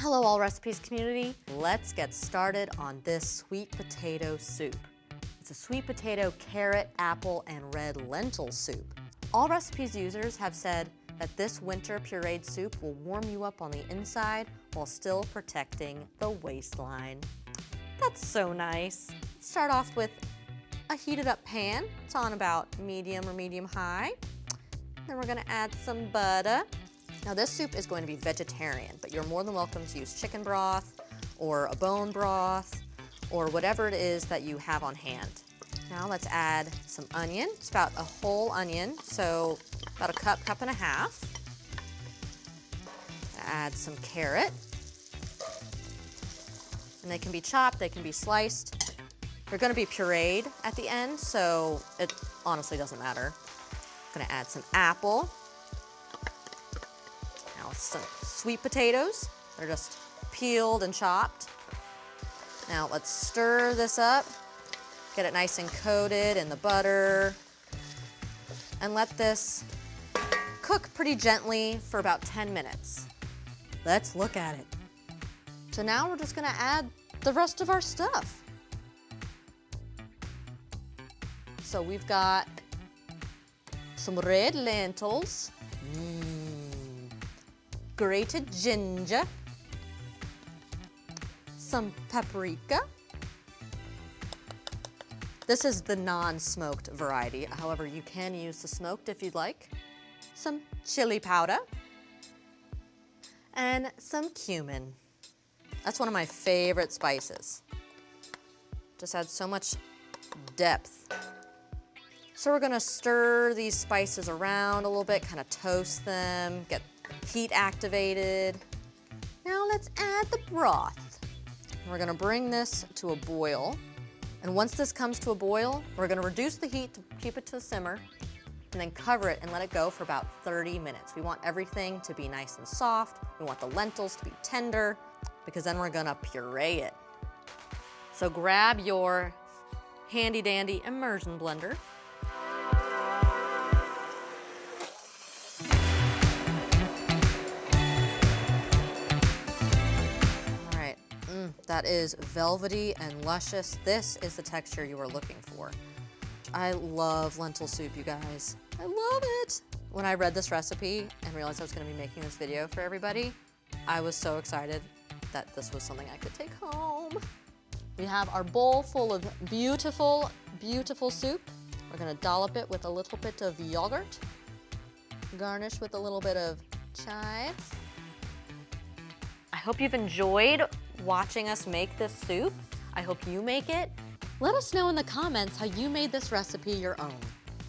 Hello, Allrecipes community. Let's get started on this sweet potato soup. It's a sweet potato, carrot, apple, and red lentil soup. Allrecipes users have said that this winter pureed soup will warm you up on the inside while still protecting the waistline. That's so nice. Start off with a heated up pan. It's on about medium or medium high. Then we're gonna add some butter. Now this soup is going to be vegetarian, but you're more than welcome to use chicken broth or a bone broth or whatever it is that you have on hand. Now let's add some onion. It's about a whole onion, so about a cup, cup and a half. Add some carrot. And they can be chopped, they can be sliced. They're gonna be pureed at the end, so it honestly doesn't matter. I'm gonna add some apple. Now some sweet potatoes. They're just peeled and chopped. Now let's stir this up. Get it nice and coated in the butter. And let this cook pretty gently for about 10 minutes. Let's look at it. So now we're just gonna add the rest of our stuff. So we've got some red lentils, grated ginger, some paprika. This is the non-smoked variety. However, you can use the smoked if you'd like. Some chili powder and some cumin. That's one of my favorite spices. Just adds so much depth. So we're gonna stir these spices around a little bit, kind of toast them, get heat activated. Now let's add the broth. We're gonna bring this to a boil. And once this comes to a boil, we're gonna reduce the heat to keep it to a simmer and then cover it and let it go for about 30 minutes. We want everything to be nice and soft. We want the lentils to be tender because then we're gonna puree it. So grab your handy dandy immersion blender. That is velvety and luscious. This is the texture you are looking for. I love lentil soup, you guys. I love it. When I read this recipe and realized I was gonna be making this video for everybody, I was so excited that this was something I could take home. We have our bowl full of beautiful, beautiful soup. We're gonna dollop it with a little bit of yogurt, garnish with a little bit of chives. I hope you've enjoyed watching us make this soup. I hope you make it. Let us know in the comments how you made this recipe your own.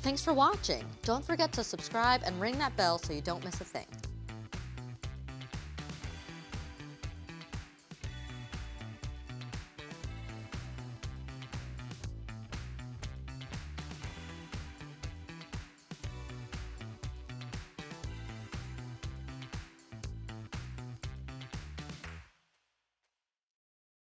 Thanks for watching. Don't forget to subscribe and ring that bell so you don't miss a thing.